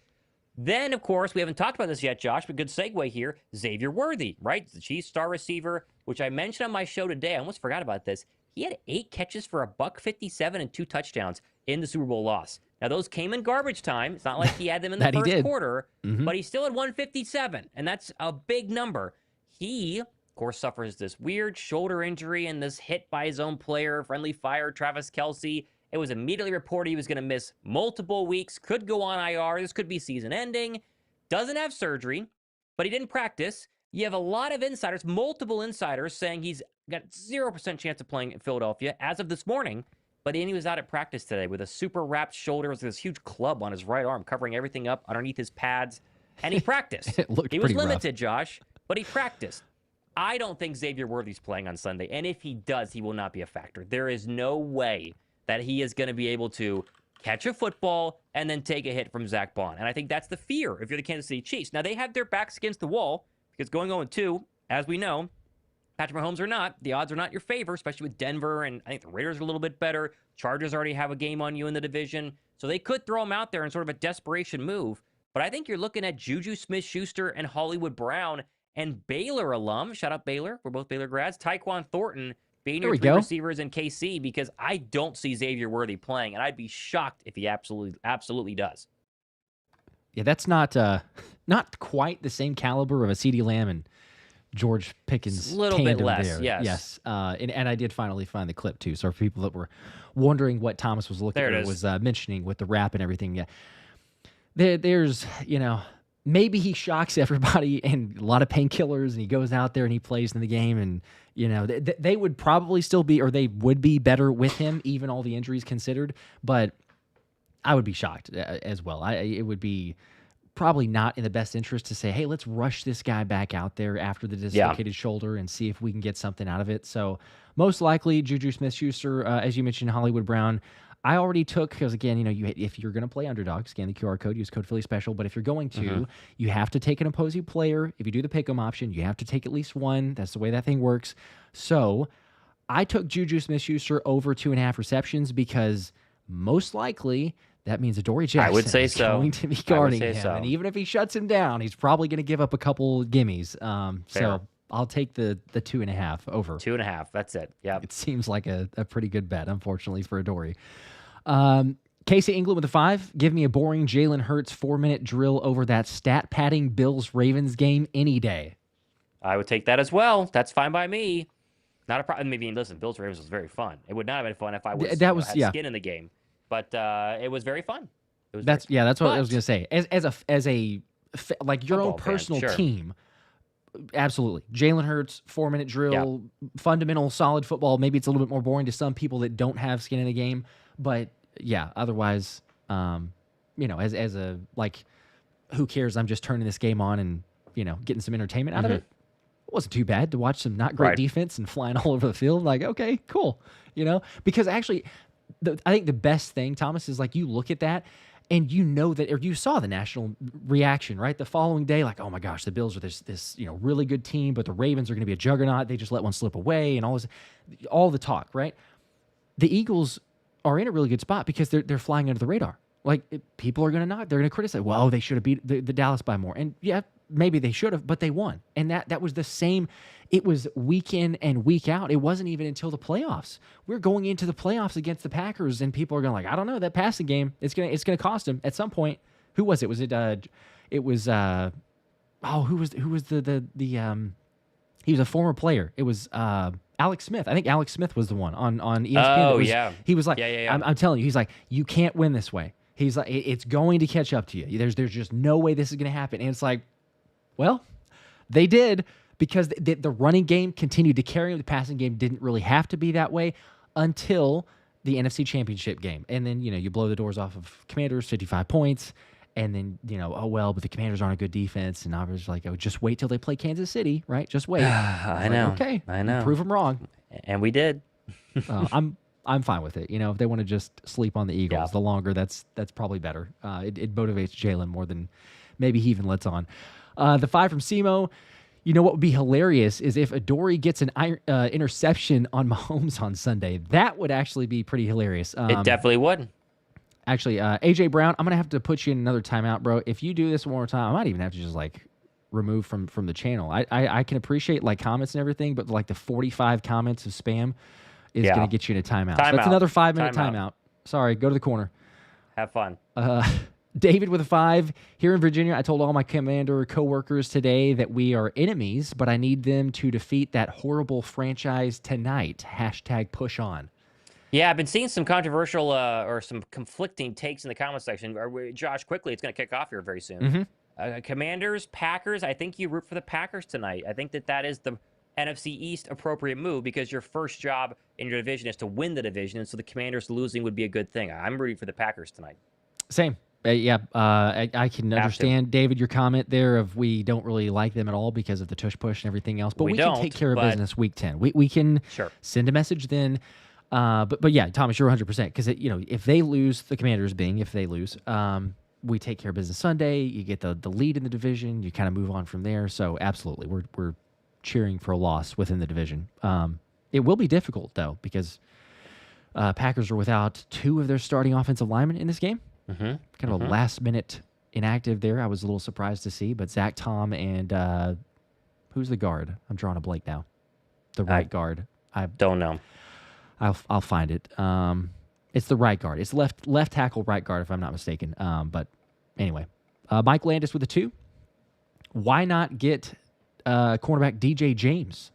S2: Then, of course, we haven't talked about this yet, Josh, but good segue here. Xavier Worthy, right? The Chiefs star receiver, which I mentioned on my show today. I almost forgot about this. He had 8 catches for $157 and 2 touchdowns in the Super Bowl loss. Now, those came in garbage time. It's not like he had them in the first quarter, but he still had 157, and that's a big number. He, of course, suffers this weird shoulder injury and this hit by his own player, friendly fire, Travis Kelce. It was immediately reported he was going to miss multiple weeks, could go on IR. This could be season ending. Doesn't have surgery, but he didn't practice. You have a lot of insiders, multiple insiders, saying he's got 0% chance of playing in Philadelphia as of this morning. But then he was out at practice today with a super wrapped shoulder with this huge club on his right arm, covering everything up underneath his pads. And he practiced.
S1: He was
S2: limited, Josh, but he practiced. I don't think Xavier Worthy's playing on Sunday. And if he does, he will not be a factor. There is no way that he is going to be able to catch a football and then take a hit from Zach Bond. And I think that's the fear if you're the Kansas City Chiefs. Now, they have their backs against the wall because going 0-2, as we know, Patrick Mahomes or not, the odds are not in your favor, especially with Denver, and I think the Raiders are a little bit better. Chargers already have a game on you in the division, so they could throw him out there in sort of a desperation move. But I think you're looking at Juju Smith-Schuster and Hollywood Brown and Baylor alum, shout out Baylor, we're both Baylor grads, Tyquan Thornton being your 3 receivers in KC, because I don't see Xavier Worthy playing, and I'd be shocked if he absolutely does.
S1: Yeah, that's not quite the same caliber of a CeeDee Lamb and George Pickens.
S2: A little bit less,
S1: there.
S2: yes.
S1: And I did finally find the clip too. So for people that were wondering what Thomas was mentioning with the rap and everything, yeah, there's maybe he shocks everybody and a lot of painkillers, and he goes out there and he plays in the game, and they would probably still be, or they would be better with him, even all the injuries considered. But I would be shocked as well. It would be probably not in the best interest to say, hey, let's rush this guy back out there after the dislocated shoulder and see if we can get something out of it. So most likely Juju Smith-Schuster, as you mentioned, Hollywood Brown, I already took, because again, if you're going to play underdog, scan the QR code, use code Philly Special. But if you're going to, you have to take an opposing player. If you do the pick'em option, you have to take at least one. That's the way that thing works. So I took Juju Smith-Schuster over 2.5 receptions because most likely that means Adoree Jackson
S2: I would say
S1: is going to be guarding him.
S2: So.
S1: And even if he shuts him down, he's probably going to give up a couple gimmies. So I'll take the 2.5 over.
S2: 2.5. That's it. Yeah.
S1: It seems like a pretty good bet, unfortunately, for Adoree. Casey England with a 5. Give me a boring Jalen Hurts 4-minute drill over that stat padding Bills-Ravens game any day.
S2: I would take that as well. That's fine by me. Not a problem. Maybe, listen, Bills-Ravens was very fun. It would not have been fun if I had skin in the game. But it was very fun.
S1: That's what I was going to say. As a like your own personal team, absolutely. Jalen Hurts, 4-minute drill, fundamental, solid football. Maybe it's a little bit more boring to some people that don't have skin in the game. But, yeah, otherwise, as a, like, who cares? I'm just turning this game on and, getting some entertainment out of it. It wasn't too bad to watch some not great defense and flying all over the field. Like, okay, cool. Because actually, I think the best thing, Thomas, is like you look at that and or you saw the national reaction, right? The following day, like, oh my gosh, the Bills are this really good team, but the Ravens are going to be a juggernaut. They just let one slip away and all the talk, right? The Eagles are in a really good spot because they're flying under the radar. Like, people are going to they're going to criticize. Well, they should have beat the Dallas by more. And yeah, maybe they should have, but they won. And that was the same. It was week in and week out. It wasn't even until the playoffs. We're going into the playoffs against the Packers, and people are going like, I don't know, that passing game, it's gonna cost them at some point. Who was it? Was it? It was. Who was the he was a former player. It was Alex Smith. I think Alex Smith was the one on ESPN.
S2: Oh, yeah.
S1: He was like,
S2: Yeah.
S1: I'm telling you, he's like, you can't win this way. He's like, it's going to catch up to you. There's just no way this is going to happen. And it's like, well, they did, because the running game continued to carry him. The passing game didn't really have to be that way until the NFC Championship game. And then, you blow the doors off of Commanders, 55 points. And then, oh, well, but the Commanders aren't a good defense. And I was like, oh, just wait till they play Kansas City, right? Just wait.
S2: I know.
S1: Okay.
S2: I know.
S1: Prove them wrong.
S2: And we did.
S1: I'm fine with it. If they want to just sleep on the Eagles, the longer, that's probably better. It motivates Jalen more than maybe he even lets on. The 5 from Simo. What would be hilarious is if Adoree gets an interception on Mahomes on Sunday. That would actually be pretty hilarious.
S2: It definitely would.
S1: Actually, AJ Brown, I'm gonna have to put you in another timeout, bro. If you do this one more time, I might even have to just remove from the channel. I can appreciate comments and everything, but the 45 comments of spam is gonna get you in a timeout. So that's another 5-minute timeout. Sorry, go to the corner.
S2: Have fun.
S1: David with a 5. Here in Virginia, I told all my Commander coworkers today that we are enemies, but I need them to defeat that horrible franchise tonight. #push on.
S2: Yeah, I've been seeing some controversial or some conflicting takes in the comment section. Josh, quickly, it's going to kick off here very soon. Mm-hmm. Commanders, Packers, I think you root for the Packers tonight. I think that is the NFC East appropriate move, because your first job in your division is to win the division, and so the Commanders losing would be a good thing. I'm rooting for the Packers tonight.
S1: Same. I can understand, David, your comment there of we don't really like them at all because of the tush push and everything else, but we can take care of business week 10. We can send a message then. But yeah, Thomas, you're 100%, because if they lose, the Commanders if they lose, we take care of business Sunday. You get the lead in the division. You kind of move on from there. So absolutely, we're cheering for a loss within the division. It will be difficult though, because Packers are without 2 of their starting offensive linemen in this game. Mm-hmm. Kind of a last minute inactive there. I was a little surprised to see, but Zach Tom and who's the guard? I'm drawing a blank now. The right guard. I
S2: don't know.
S1: I'll find it. It's the right guard. It's left tackle, right guard, if I'm not mistaken. But anyway, Mike Landis with a 2. Why not get cornerback DJ James?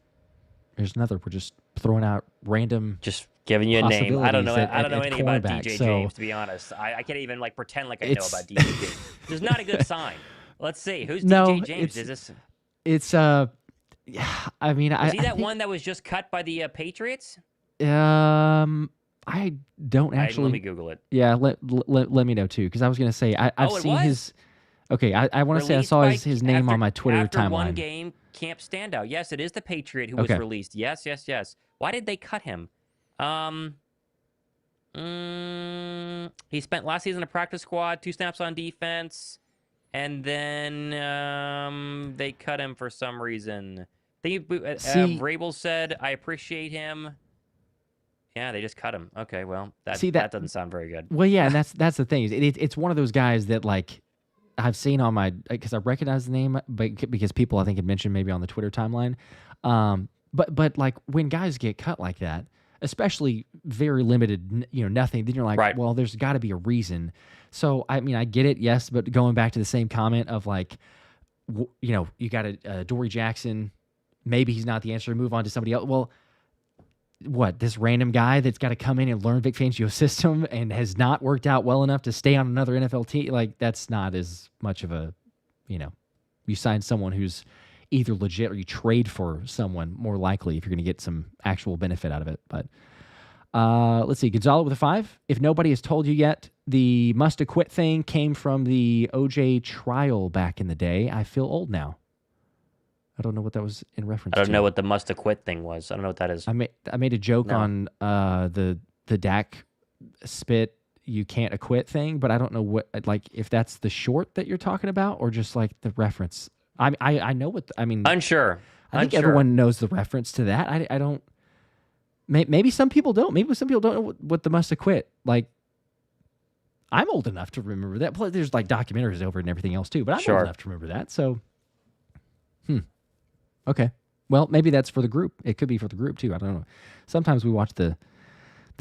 S1: There's another. We're just throwing out random.
S2: Just giving you a name. I don't know. I don't know anything about DJ
S1: so
S2: James, to be honest. I can't even pretend like I know about DJ James. This is not a good sign. Let's see. Who's DJ James? Is this?
S1: It's I mean,
S2: is he that one that was just cut by the Patriots?
S1: I don't actually.
S2: Let me Google it.
S1: Yeah, let me know too, because I was gonna say I've seen his. Okay, I want to say I saw his name on my Twitter timeline.
S2: After one game, camp standout. Yes, it is the Patriot who was released. Yes. Why did they cut him? He spent last season a practice squad, 2 snaps on defense, and then they cut him for some reason. Rabel said, "I appreciate him." Yeah, they just cut him. Okay, well, that doesn't sound very good.
S1: Well, yeah, and that's the thing. It's one of those guys that I've seen on my, because I recognize the name, but because people I think had mentioned maybe on the Twitter timeline. But when guys get cut like that, especially very limited, nothing, then you're like, well, there's got to be a reason. So I mean, I get it, yes, but going back to the same comment of you got a Dory Jackson, maybe he's not the answer. Move on to somebody else. Well, what, this random guy that's got to come in and learn Vic Fangio's system and has not worked out well enough to stay on another NFL team? That's not as much of a, you sign someone who's either legit or you trade for someone more likely if you're going to get some actual benefit out of it. But let's see, Gonzalo with a 5. If nobody has told you yet, the must have quit thing came from the OJ trial back in the day. I feel old now. I don't know what that was in reference to.
S2: I don't know what the must have quit thing was. I don't know what that is.
S1: I made a joke on the Dak spit you can't acquit thing, but I don't know what, if that's the short that you're talking about or just the reference. I know what,
S2: Unsure.
S1: I think everyone knows the reference to that. I don't. maybe some people don't. Maybe some people don't know what the must have quit. Like, I'm old enough to remember that. Plus, there's like documentaries over it and everything else too. But I'm old enough to remember that. So, okay. Well, maybe that's for the group. It could be for the group too. I don't know. Sometimes we watch the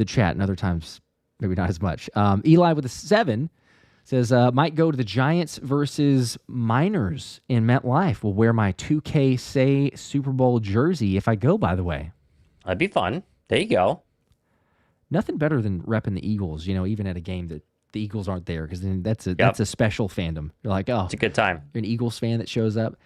S1: chat, and other times maybe not as much. Eli with a 7 says, might go to the Giants versus Miners in MetLife. Will wear my 2K Say Super Bowl jersey if I go, by the way.
S2: That'd be fun. There you go.
S1: Nothing better than repping the Eagles, even at a game that the Eagles aren't there, because then that's a special fandom. You're like, oh,
S2: it's a good time.
S1: You're an Eagles fan that shows up.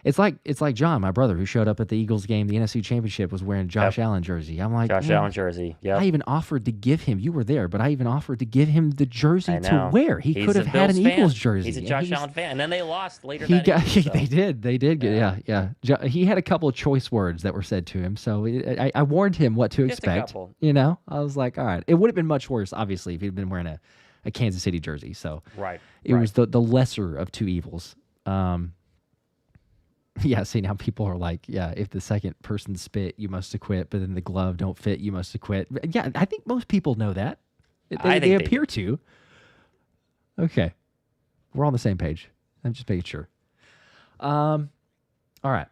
S1: It's like John, my brother, who showed up at the Eagles game, the NFC Championship, was wearing Josh Allen jersey. I'm like,
S2: Josh Allen jersey. Yeah.
S1: I even offered to give him. You were there, but I even offered to give him the jersey to wear. He could have had an Eagles jersey.
S2: He's a Josh Allen fan, and then they lost later. They
S1: did. Yeah. He had a couple of choice words that were said to him, so I warned him what to expect. I was like, all right. It would have been much worse, obviously, if he'd been wearing a Kansas City jersey. So it was the lesser of two evils. Yeah, see, now people are like, if the second person spit, you must acquit, but then the glove don't fit, you must acquit. Yeah, I think most people know that. They appear to. Okay. We're on the same page. I'm just making sure. All right.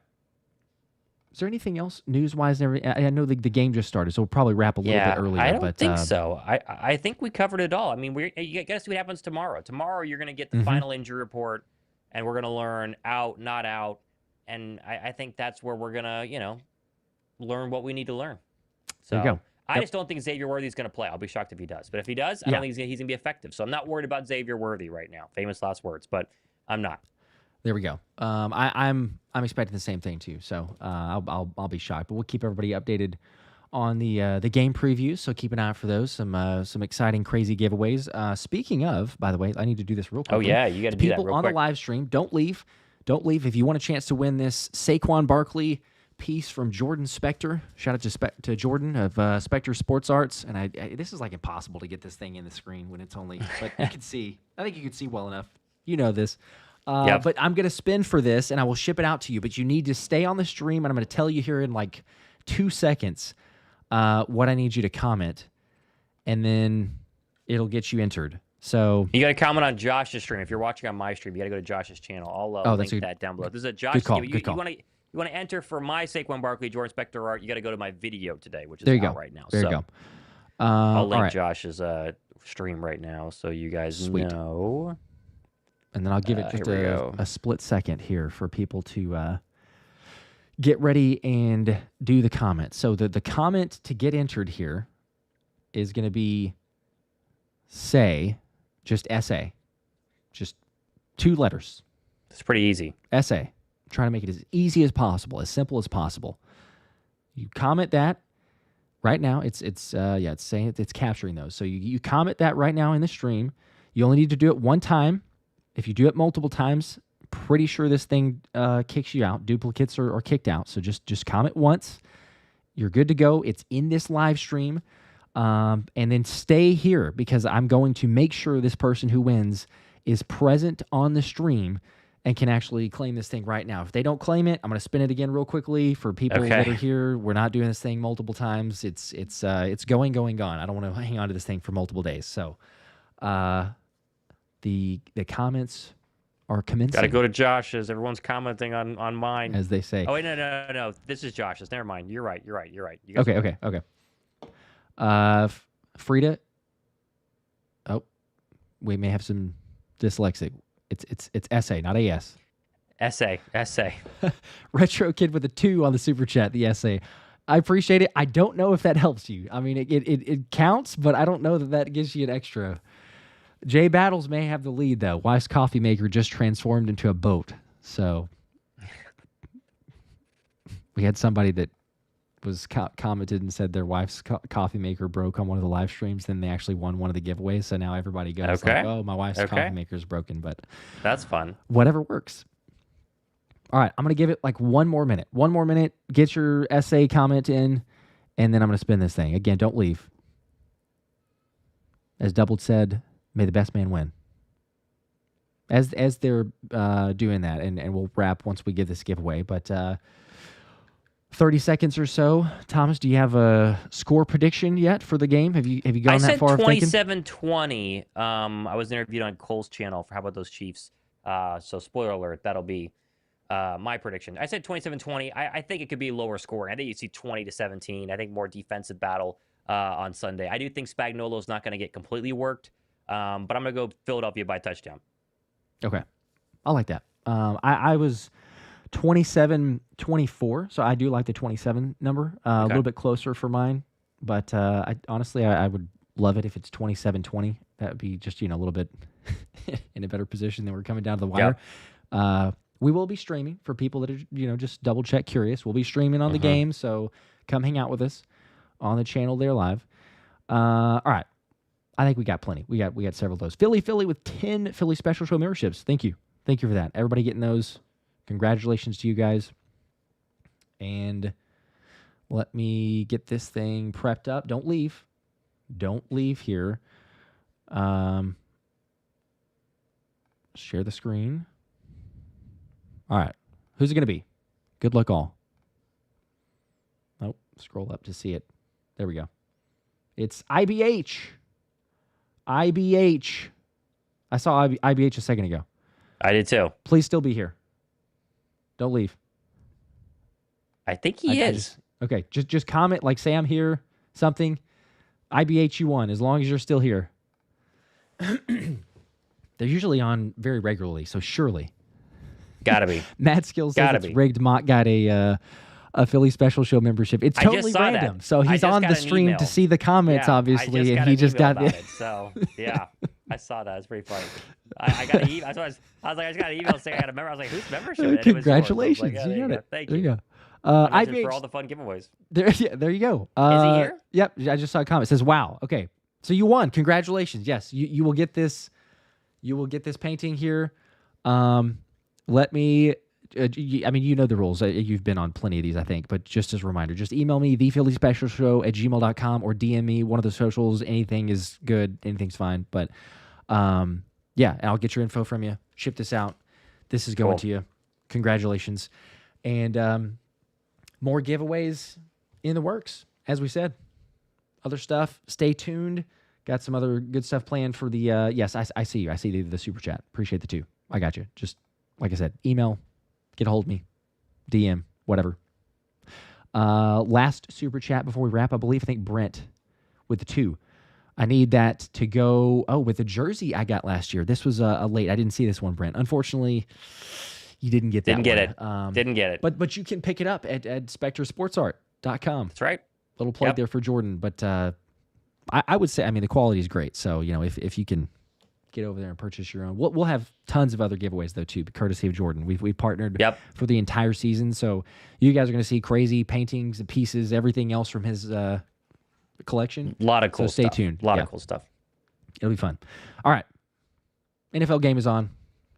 S1: Is there anything else news-wise? And everything? I know the game just started, so we'll probably wrap a little bit earlier.
S2: I don't think so. I think we covered it all. I mean, you got to see what happens tomorrow. Tomorrow, you're going to get the final injury report, and we're going to learn out, not out. And I think that's where we're going to, learn what we need to learn. So
S1: there you go.
S2: I just don't think Xavier Worthy is going to play. I'll be shocked if he does. But if he does, I don't think he's going to be effective. So I'm not worried about Xavier Worthy right now. Famous last words, but I'm not.
S1: There we go. I'm expecting the same thing too. So I'll be shocked. But we'll keep everybody updated on the game previews. So keep an eye out for those. Some exciting, crazy giveaways. Speaking of, by the way, I need to do this real quick.
S2: Oh yeah, you got to do that real quick.
S1: People on the live stream, don't leave. Don't leave. If you want a chance to win this Saquon Barkley piece from Jordan Spector, shout out to Jordan of Spector Sports Arts. And I this is like impossible to get this thing in the screen when it's only, but you can see. I think you can see well enough. You know this. But I'm going to spin for this, and I will ship it out to you. But you need to stay on the stream, and I'm going to tell you here in like 2 seconds what I need you to comment, and then it'll get you entered. So
S2: you got to comment on Josh's stream. If you're watching on my stream, you got to go to Josh's channel. I'll link that down below. This is a Josh.
S1: Good call.
S2: You want to enter for my Saquon Barkley, Jordan Spector art. You got to go to my video today, which is out right now.
S1: There you go.
S2: I'll link Josh's stream right now, so you guys know.
S1: And then I'll give it just a split second here for people to get ready and do the comment. So the comment to get entered here is going to be just essay. Just 2 letters.
S2: It's pretty easy.
S1: Essay. I'm trying to make it as easy as possible, as simple as possible. You comment that right now. It's saying it's capturing those. So you comment that right now in the stream. You only need to do it one time. If you do it multiple times, pretty sure this thing kicks you out. Duplicates are kicked out. So just comment once. You're good to go. It's in this live stream. And then stay here, because I'm going to make sure this person who wins is present on the stream and can actually claim this thing right now. If they don't claim it, I'm going to spin it again real quickly for people that are here. We're not doing this thing multiple times. It's going. I don't want to hang on to this thing for multiple days. So the comments are commencing.
S2: Got to go to Josh's. Everyone's commenting on mine,
S1: as they say.
S2: Oh wait, no. This is Josh's. Never mind. You're right. You guys
S1: Okay. Frida. Oh, we may have some dyslexic. It's essay, not AS.
S2: Essay.
S1: Retro Kid with a 2 on the super chat. The essay. I appreciate it. I don't know if that helps you. I mean, it counts, but I don't know that gives you an extra. Jay Battles may have the lead though. Wife's coffee maker just transformed into a boat. So we had somebody that was commented and said their wife's coffee maker broke on one of the live streams. Then they actually won one of the giveaways. So now everybody goes like, oh, my wife's coffee maker is broken. But
S2: that's fun.
S1: Whatever works. All right. I'm going to give it like 1 more minute. 1 more minute. Get your essay comment in. And then I'm going to spin this thing. Again, don't leave. As Doubled said, may the best man win. As they're doing that. And we'll wrap once we give this giveaway. But 30 seconds or so. Thomas, do you have a score prediction yet for the game? Have you gone that far?
S2: I said 27-20. I was interviewed on Cole's channel for How About Those Chiefs. So spoiler alert, that'll be my prediction. I said 27-20. I think it could be lower scoring. I think you see 20-17. I think more defensive battle on Sunday. I do think Spagnuolo's not going to get completely worked, but I'm going to go Philadelphia by touchdown.
S1: Okay. I like that. I was 27-24, so I do like the 27 number. A little bit closer for mine, but honestly, I would love it if it's 27-20. That would be just a little bit in a better position than we're coming down to the wire. Yep. We will be streaming for people that are just double check curious. We'll be streaming on the game, so come hang out with us on the channel there live. All right, I think we got plenty. We got several of those. Philly with 10 Philly Special Show memberships. Thank you for that. Everybody getting those. Congratulations to you guys. And let me get this thing prepped up. Don't leave. Don't leave here. Share the screen. All right. Who's it going to be? Good luck all. Oh, scroll up to see it. There we go. It's IBH. IBH. I saw IBH a second ago.
S2: I did too.
S1: Please still be here. Don't leave.
S2: I think he is.
S1: Okay, just comment, like say I'm here, something. IBH you won, as long as you're still here. They're usually on very regularly, so surely.
S2: Gotta be.
S1: Mad Skills says it's rigged. Mott got a Philly Special Show membership. It's totally random. So he's on the stream to see the comments, obviously, and he just got it.
S2: So yeah, I saw that. It's pretty funny. I got an email. I was like, I just got an email saying I got a member. I was like, whose membership?
S1: Congratulations, you got it.
S2: Thank you.
S1: There you go.
S2: IBH for all the fun giveaways.
S1: There you go.
S2: Is he here?
S1: Yep. I just saw a comment. It says, "Wow." Okay, so you won. Congratulations. Yes, you will get this. You will get this painting here. Let me. I mean, you know the rules. You've been on plenty of these, I think. But just as a reminder, just email me, thephillyspecialshow@gmail.com, or DM me one of the socials. Anything is good. Anything's fine. But yeah, I'll get your info from you. Ship this out. This is going to you. Congratulations. And more giveaways in the works, as we said. Other stuff. Stay tuned. Got some other good stuff planned for the... yes, I see you. I see the super chat. Appreciate the two. I got you. Just, like I said, email, get a hold of me, DM, whatever. Last super chat before we wrap, I think Brent with the 2. I need that to go... Oh, with the jersey I got last year. This was a late. I didn't see this one, Brent. Unfortunately, you didn't get that
S2: Didn't get it.
S1: But you can pick it up at SpectreSportsArt.com.
S2: That's right.
S1: Little plug there for Jordan. But I would say, I mean, the quality is great. So, if you can get over there and purchase your own. We'll have tons of other giveaways, though, too, courtesy of Jordan. We've partnered for the entire season. So you guys are going to see crazy paintings and pieces, everything else from his collection.
S2: A lot of cool stuff.
S1: So stay tuned.
S2: A lot of cool stuff.
S1: It'll be fun. All right. NFL game is on.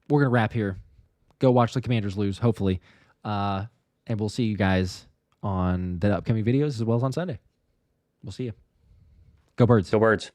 S1: We're going to wrap here. Go watch the Commanders lose, hopefully. And we'll see you guys on the upcoming videos as well as on Sunday. We'll see you. Go Birds.
S2: Go Birds.